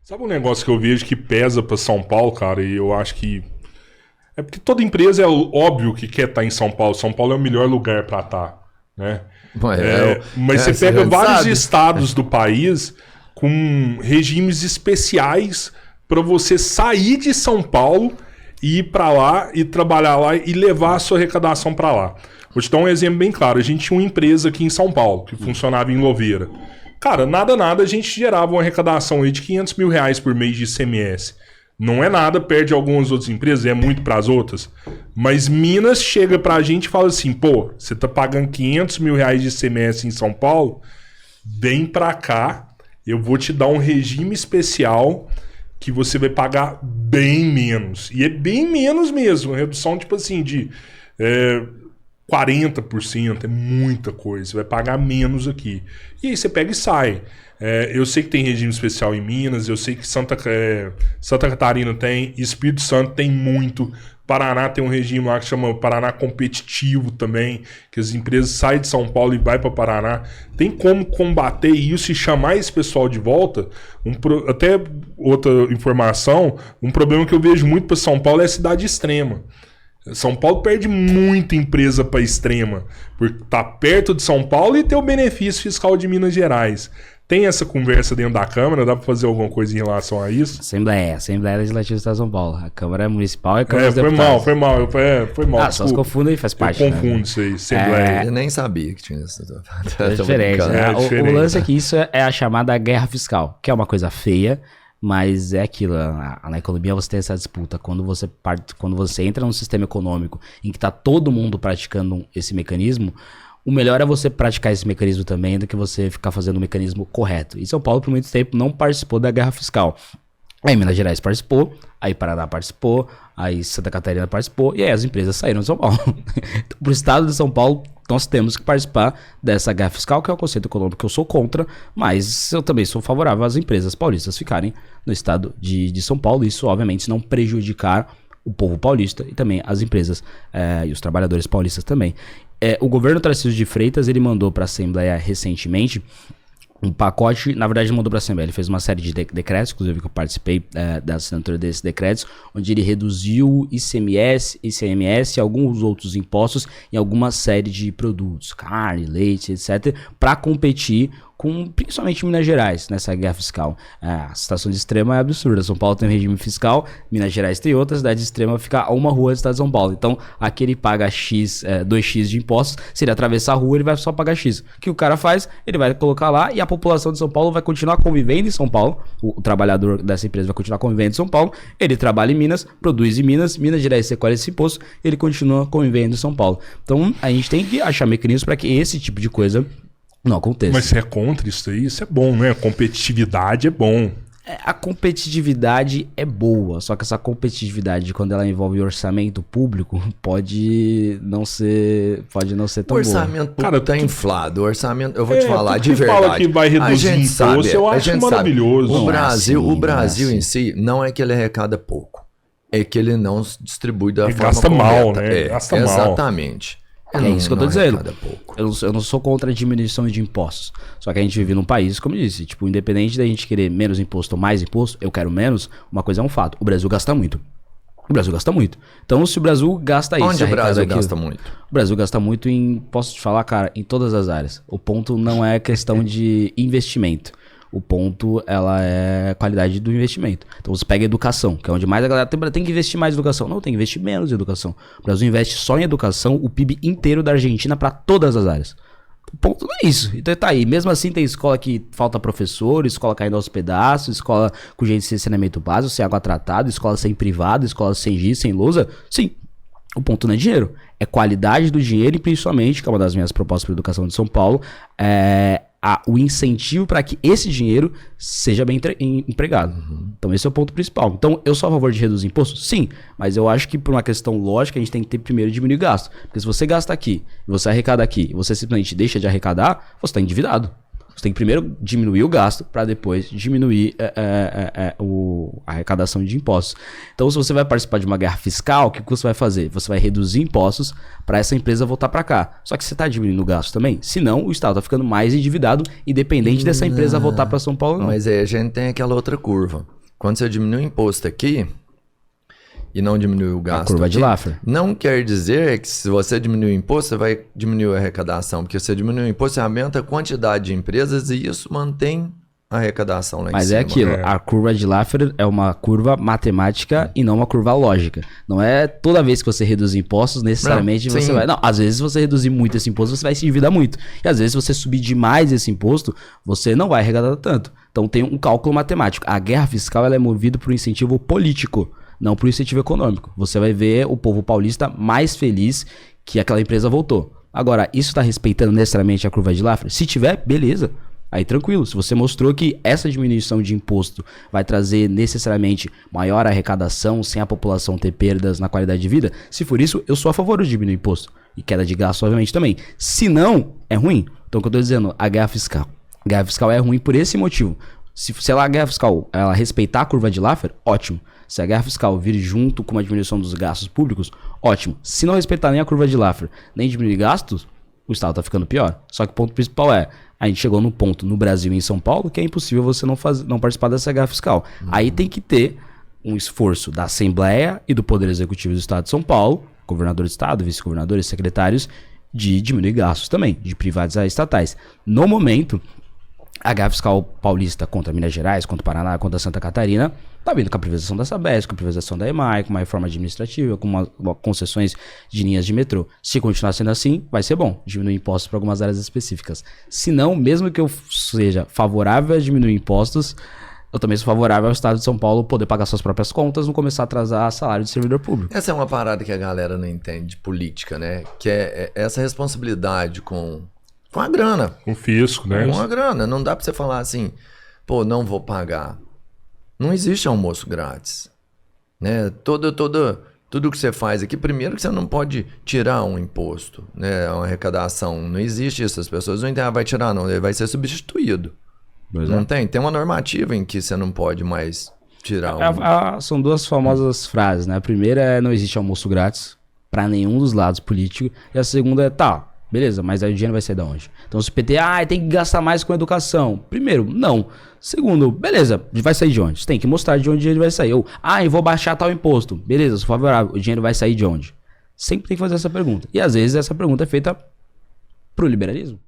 Sabe um negócio que eu vejo que pesa para São Paulo, cara, e eu acho que... É porque toda empresa é óbvio que quer estar em São Paulo. São Paulo é o melhor lugar para estar, né? Mas você pega vários estados do país com regimes especiais para você sair de São Paulo e ir para lá e trabalhar lá e levar a sua arrecadação para lá. Vou te dar um exemplo bem claro. A gente tinha uma empresa aqui em São Paulo que funcionava em Louveira. Cara, nada, a gente gerava uma arrecadação aí de R$500 mil por mês de ICMS. Não é nada, perde algumas outras empresas, é muito para as outras. Mas Minas chega pra gente e fala assim, pô, você tá pagando R$500 mil de ICMS em São Paulo, vem pra cá, eu vou te dar um regime especial que você vai pagar bem menos. E é bem menos mesmo, redução tipo assim de 40%, é muita coisa, você vai pagar menos aqui. E aí você pega e sai. Eu sei que tem regime especial em Minas, eu sei que Santa Catarina tem, Espírito Santo tem muito, Paraná tem um regime lá que chama Paraná Competitivo também, que as empresas saem de São Paulo e vai para Paraná. Tem como combater isso e chamar esse pessoal de volta? Até outra informação, um problema que eu vejo muito para São Paulo é a cidade extrema. São Paulo perde muita empresa para extrema, porque tá perto de São Paulo e tem o benefício fiscal de Minas Gerais. Tem essa conversa dentro da Câmara? Dá para fazer alguma coisa em relação a isso? Assembleia Legislativa do Estado de São Paulo. A Câmara Municipal e a Câmara dos Deputados. Foi mal. Só se confunde e faz parte. Eu confundo isso aí, Assembleia. Eu nem sabia que tinha isso. É diferente, né? O lance é que isso é a chamada guerra fiscal, que é uma coisa feia, mas é aquilo, na economia você tem essa disputa. Quando você entra num sistema econômico em que está todo mundo praticando esse mecanismo, o melhor é você praticar esse mecanismo também do que você ficar fazendo o mecanismo correto. E São Paulo, por muito tempo, não participou da guerra fiscal. Aí Minas Gerais participou, aí Paraná participou, aí Santa Catarina participou, e aí as empresas saíram de São Paulo. Então, para o estado de São Paulo, nós temos que participar dessa guerra fiscal, que é um conceito econômico que eu sou contra, mas eu também sou favorável às empresas paulistas ficarem no estado de São Paulo, e isso obviamente não prejudicar o povo paulista e também as empresas e os trabalhadores paulistas também. O governo Tarcísio de Freitas, ele mandou para a Assembleia recentemente um pacote, na verdade ele mandou para a Assembleia, ele fez uma série de decretos, inclusive que eu participei da assinatura desses decretos, onde ele reduziu ICMS e alguns outros impostos em alguma série de produtos, carne, leite, etc., para competir com principalmente Minas Gerais nessa guerra fiscal. A situação de extrema é absurda. São Paulo tem um regime fiscal, Minas Gerais tem outra, a cidade de extrema fica a uma rua do estado de São Paulo. Então aqui ele paga 2x de impostos, se ele atravessar a rua ele vai só pagar X. O que o cara faz? Ele vai colocar lá e a população de São Paulo vai continuar convivendo em São Paulo, o trabalhador dessa empresa vai continuar convivendo em São Paulo, ele trabalha em Minas, produz em Minas Gerais recolhe esse imposto, ele continua convivendo em São Paulo. Então a gente tem que achar mecanismos para que esse tipo de coisa não aconteça. Mas você é contra isso aí? Isso é bom, né? A competitividade é bom. A competitividade é boa, só que essa competitividade, quando ela envolve orçamento público, pode não ser tão boa. O orçamento público tá inflado. O orçamento, eu vou te falar de verdade. Fala que vai reduzir imposto, eu acho maravilhoso. O Brasil em si não é que ele arrecada pouco, é que ele não distribui da forma gasta correta. Mal, né? Gasta mal. Exatamente. É isso que eu tô dizendo. Eu não sou contra a diminuição de impostos. Só que a gente vive num país, como eu disse, tipo, independente da gente querer menos imposto ou mais imposto, eu quero menos, uma coisa é um fato. O Brasil gasta muito. Então, se o Brasil gasta isso... Onde o Brasil gasta muito? O Brasil gasta muito posso te falar, cara, em todas as áreas. O ponto não é questão de investimento. O ponto, ela é qualidade do investimento. Então você pega a educação, que é onde mais a galera tem que investir mais em educação. Não, tem que investir menos em educação. O Brasil investe só em educação o PIB inteiro da Argentina para todas as áreas. O ponto não é isso. Então tá aí. Mesmo assim tem escola que falta professor, escola caindo aos pedaços, escola com gente sem saneamento básico, sem água tratada, escola sem privado, escola sem giz, sem lousa. Sim. O ponto não é dinheiro. É qualidade do dinheiro e principalmente, que é uma das minhas propostas para a educação de São Paulo, o incentivo para que esse dinheiro seja bem empregado. Então esse é o ponto principal. Então eu sou a favor de reduzir impostos? Sim, mas eu acho que por uma questão lógica a gente tem que ter primeiro diminuir gasto. Porque se você gasta aqui, você arrecada aqui, e você simplesmente deixa de arrecadar, você está endividado. Você tem que primeiro diminuir o gasto para depois diminuir a arrecadação de impostos. Então, se você vai participar de uma guerra fiscal, o que você vai fazer? Você vai reduzir impostos para essa empresa voltar para cá. Só que você está diminuindo o gasto também. Senão, o Estado está ficando mais endividado, independente dessa empresa voltar para São Paulo ou não. Mas aí a gente tem aquela outra curva. Quando você diminui o imposto aqui e não diminui o gasto, a curva de Laffer. Não quer dizer que se você diminuir o imposto, você vai diminuir a arrecadação. Porque se você diminui o imposto, você aumenta a quantidade de empresas e isso mantém a arrecadação lá em cima. Mas é aquilo, a curva de Laffer é uma curva matemática e não uma curva lógica. Não é toda vez que você reduz impostos, necessariamente você vai... Não, às vezes você reduzir muito esse imposto, você vai se endividar muito. E às vezes se você subir demais esse imposto, você não vai arrecadar tanto. Então tem um cálculo matemático. A guerra fiscal ela é movida por um incentivo político, não por incentivo econômico. Você vai ver o povo paulista mais feliz que aquela empresa voltou. Agora, isso está respeitando necessariamente a curva de Laffer? Se tiver, beleza. Aí tranquilo. Se você mostrou que essa diminuição de imposto vai trazer necessariamente maior arrecadação sem a população ter perdas na qualidade de vida, se for isso, eu sou a favor de diminuir imposto. E queda de gasto, obviamente, também. Se não, é ruim. Então, o que eu estou dizendo, a guerra fiscal. A guerra fiscal é ruim por esse motivo. Se a guerra fiscal ela respeitar a curva de Laffer, ótimo. Se a guerra fiscal vir junto com uma diminuição dos gastos públicos, ótimo. Se não respeitar nem a curva de Laffer, nem diminuir gastos, o Estado está ficando pior. Só que o ponto principal a gente chegou num ponto no Brasil e em São Paulo que é impossível você não participar dessa guerra fiscal. Aí tem que ter um esforço da Assembleia e do Poder Executivo do Estado de São Paulo, governador de Estado, vice-governadores, secretários, de diminuir gastos também, de privatizar estatais. No momento, a guerra fiscal paulista contra Minas Gerais, contra o Paraná, contra Santa Catarina, tá vindo com a privatização da Sabesp, com a privatização da EMAI, com uma reforma administrativa, com uma concessões de linhas de metrô. Se continuar sendo assim, vai ser bom, diminuir impostos para algumas áreas específicas. Se não, mesmo que eu seja favorável a diminuir impostos, eu também sou favorável ao Estado de São Paulo poder pagar suas próprias contas, não começar a atrasar salário de servidor público. Essa é uma parada que a galera não entende de política, né? Que é essa responsabilidade com a grana. Com o fisco, né? Com a grana. Não dá pra você falar assim, pô, não vou pagar. Não existe almoço grátis. Né? Tudo que você faz aqui, primeiro que você não pode tirar um imposto, né? Uma arrecadação. Não existe isso. As pessoas não entendem, vai tirar, não. Ele vai ser substituído. Não tem? Tem uma normativa em que você não pode mais tirar São duas famosas frases, né? A primeira é não existe almoço grátis para nenhum dos lados políticos. E a segunda é, beleza, mas aí o dinheiro vai sair de onde? Então se o PT, tem que gastar mais com educação. Primeiro, não. Segundo, beleza, vai sair de onde? Você tem que mostrar de onde o dinheiro vai sair. Ou, eu vou baixar tal imposto. Beleza, sou favorável. O dinheiro vai sair de onde? Sempre tem que fazer essa pergunta. E às vezes essa pergunta é feita pro liberalismo.